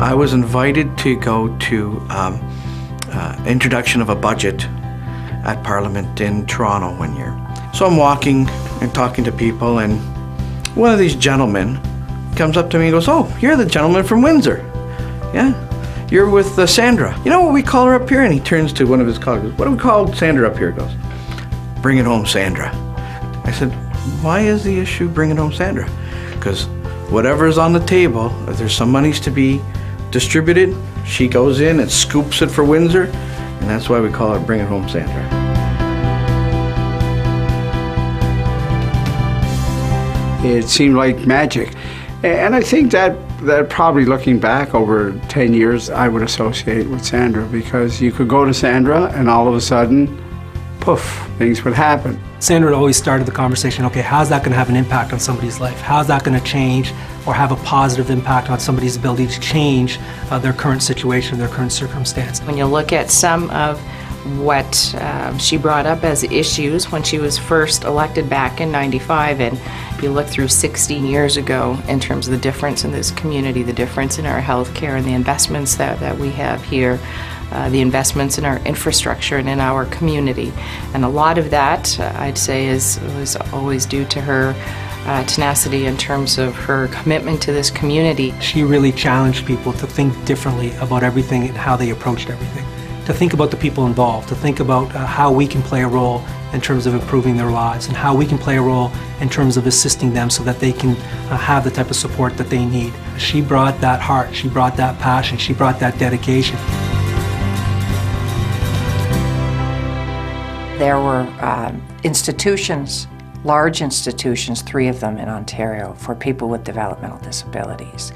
I was invited to go to introduction of a budget at Parliament in Toronto one year. So I'm walking and talking to people, and one of these gentlemen comes up to me and goes, "Oh, you're the gentleman from Windsor. Yeah, you're with Sandra. You know what we call her up here?" And he turns to one of his colleagues, "What do we call Sandra up here?" He goes, "Bring it home, Sandra." I said, "Why is the issue bring it home, Sandra?" Because whatever's on the table, if there's some monies to be distributed, she goes in and scoops it for Windsor, and that's why we call it Bring It Home, Sandra. It seemed like magic. And I think that probably looking back over 10 years, I would associate with Sandra, because you could go to Sandra and all of a sudden, poof, things would happen. Sandra always started the conversation, okay, how's that going to have an impact on somebody's life? How's that going to change or have a positive impact on somebody's ability to change their current situation, their current circumstance? When you look at some of what she brought up as issues when she was first elected back in '95, and you look through 16 years ago in terms of the difference in this community, the difference in our health care and the investments that we have here, the investments in our infrastructure and in our community. And a lot of that, I'd say, was always due to her tenacity in terms of her commitment to this community. She really challenged people to think differently about everything and how they approached everything. To think about the people involved, to think about how we can play a role in terms of improving their lives and how we can play a role in terms of assisting them so that they can have the type of support that they need. She brought that heart, she brought that passion, she brought that dedication. There were institutions, large institutions, 3 of them in Ontario, for people with developmental disabilities.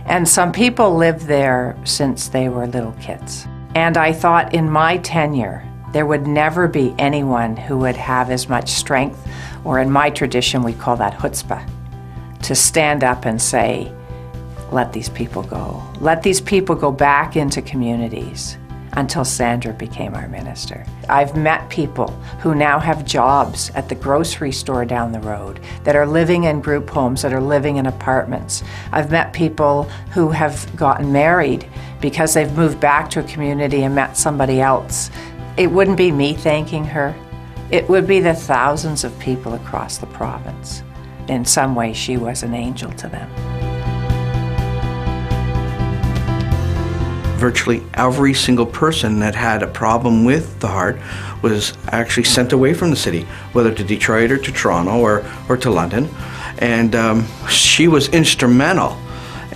And some people lived there since they were little kids. And I thought in my tenure, there would never be anyone who would have as much strength, or in my tradition we call that chutzpah, to stand up and say, let these people go. Let these people go back into communities, until Sandra became our minister. I've met people who now have jobs at the grocery store down the road, that are living in group homes, that are living in apartments. I've met people who have gotten married because they've moved back to a community and met somebody else. It wouldn't be me thanking her. It would be the thousands of people across the province. In some way, she was an angel to them. Virtually every single person that had a problem with the heart was actually sent away from the city, whether to Detroit or to Toronto or to London. And she was instrumental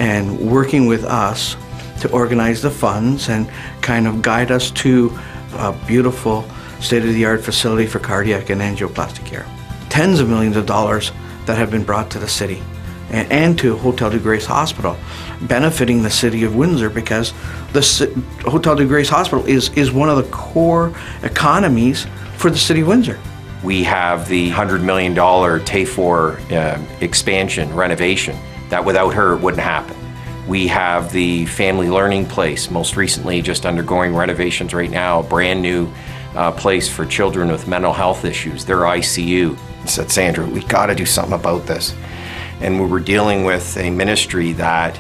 in working with us to organize the funds and kind of guide us to a beautiful state-of-the-art facility for cardiac and angioplastic care. Tens of millions of dollars that have been brought to the city and to Hotel de Grace Hospital, benefiting the city of Windsor, because the Hotel de Grace Hospital is one of the core economies for the city of Windsor. We have the $100 million TAFOR expansion, renovation, that without her it wouldn't happen. We have the Family Learning Place, most recently just undergoing renovations right now, a brand new place for children with mental health issues, their ICU. I said, Sandra, we gotta do something about this. And we were dealing with a ministry that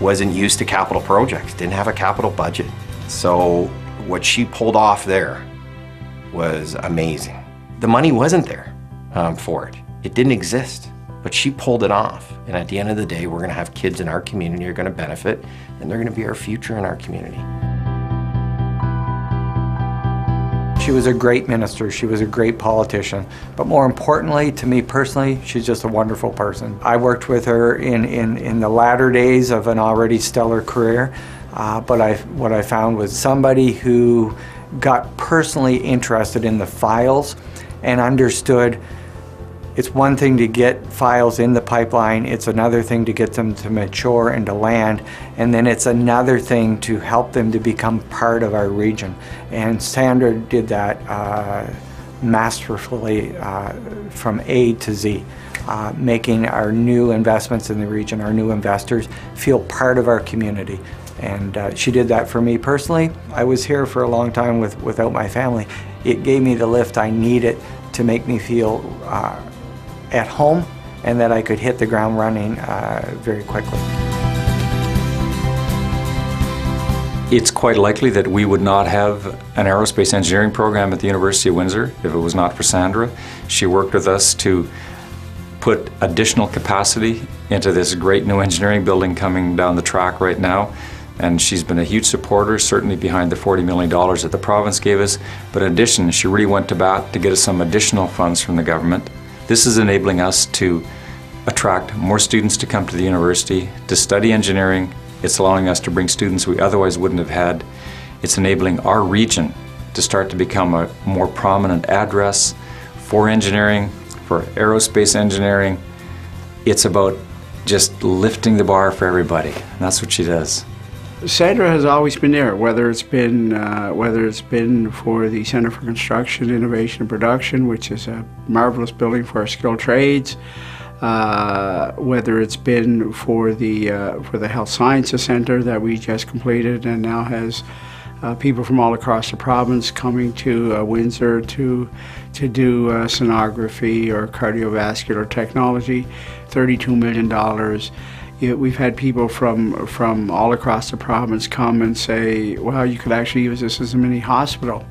wasn't used to capital projects, didn't have a capital budget. So what she pulled off there was amazing. The money wasn't there for it. It didn't exist, but she pulled it off. And at the end of the day, we're gonna have kids in our community who are gonna benefit, and they're gonna be our future in our community. She was a great minister, she was a great politician, but more importantly, to me personally, she's just a wonderful person. I worked with her in the latter days of an already stellar career, but what I found was somebody who got personally interested in the files and understood it's one thing to get files in the pipeline, it's another thing to get them to mature and to land, and then it's another thing to help them to become part of our region. And Sandra did that masterfully from A to Z, making our new investments in the region, our new investors, feel part of our community. And she did that for me personally. I was here for a long time without my family. It gave me the lift I needed to make me feel at home, and that I could hit the ground running very quickly. It's quite likely that we would not have an aerospace engineering program at the University of Windsor if it was not for Sandra. She worked with us to put additional capacity into this great new engineering building coming down the track right now. And she's been a huge supporter, certainly behind the $40 million that the province gave us. But in addition, she really went to bat to get us some additional funds from the government. This is enabling us to attract more students to come to the university, to study engineering. It's allowing us to bring students we otherwise wouldn't have had. It's enabling our region to start to become a more prominent address for engineering, for aerospace engineering. It's about just lifting the bar for everybody, and that's what she does. Sandra has always been there, whether it's been for the Centre for Construction, Innovation and Production, which is a marvelous building for our skilled trades, whether it's been for the Health Sciences Centre that we just completed and now has people from all across the province coming to Windsor to do sonography or cardiovascular technology, $32 million. We've had people from all across the province come and say, well, you could actually use this as a mini hospital.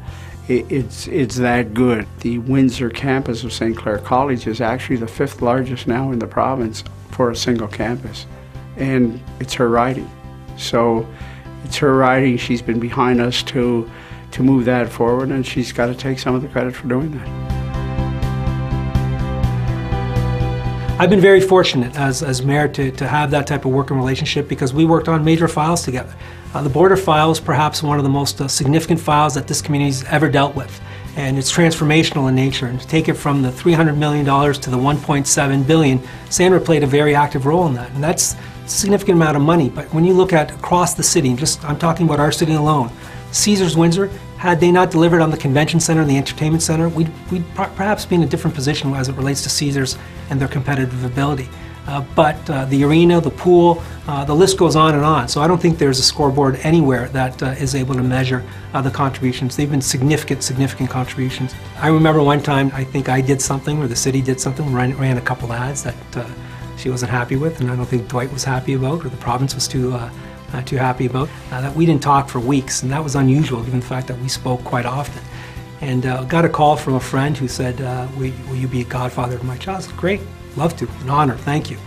It's that good. The Windsor campus of St. Clair College is actually the 5th largest now in the province for a single campus. And it's her writing. So it's her writing. She's been behind us to move that forward, and she's got to take some of the credit for doing that. I've been very fortunate as mayor to have that type of working relationship because we worked on major files together. The border file is perhaps one of the most significant files that this community's ever dealt with, and it's transformational in nature. And to take it from the $300 million to the $1.7 billion, Sandra played a very active role in that, and that's a significant amount of money. But when you look at across the city, I'm talking about our city alone, Caesars Windsor, had they not delivered on the convention center and the entertainment center, we'd perhaps be in a different position as it relates to Caesars and their competitive ability. But the arena, the pool, the list goes on and on. So I don't think there's a scoreboard anywhere that is able to measure the contributions. They've been significant contributions. I remember one time I think I did something or the city did something, ran a couple ads that she wasn't happy with, and I don't think Dwight was happy about or the province was too happy about, that we didn't talk for weeks, and that was unusual given the fact that we spoke quite often. And got a call from a friend who said, will you be a godfather to my child? I said, great, love to, an honor, thank you.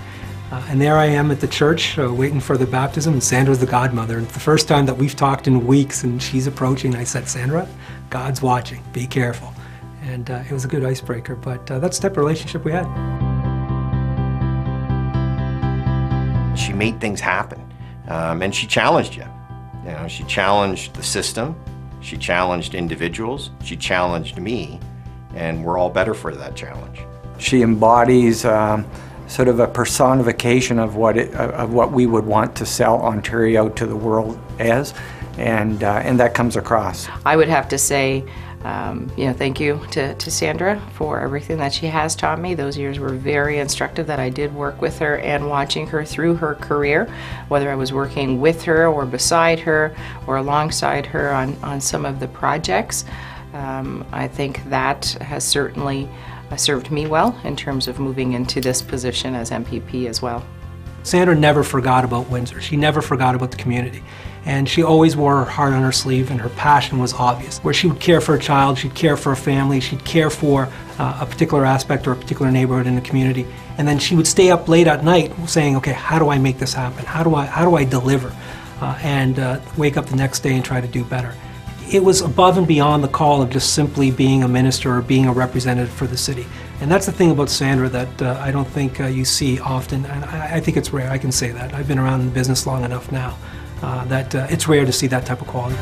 And there I am at the church waiting for the baptism, and Sandra's the godmother. And it's the first time that we've talked in weeks, and she's approaching, and I said, Sandra, God's watching, be careful. And it was a good icebreaker, but that's the type of relationship we had. She made things happen. And she challenged you. You know, she challenged the system, she challenged individuals, she challenged me, and we're all better for that challenge. She embodies sort of a personification of what we would want to sell Ontario to the world as, and that comes across. I would have to say, thank you to Sandra for everything that she has taught me. Those years were very instructive that I did work with her and watching her through her career, whether I was working with her or beside her or alongside her on some of the projects. I think that has certainly served me well in terms of moving into this position as MPP as well. Sandra never forgot about Windsor. She never forgot about the community. And she always wore her heart on her sleeve, and her passion was obvious. Where she would care for a child, she'd care for a family, she'd care for a particular aspect or a particular neighborhood in the community. And then she would stay up late at night saying, okay, how do I make this happen? How do I deliver? And wake up the next day and try to do better. It was above and beyond the call of just simply being a minister or being a representative for the city. And that's the thing about Sandra that I don't think you see often, and I think it's rare, I can say that. I've been around in the business long enough now that it's rare to see that type of quality.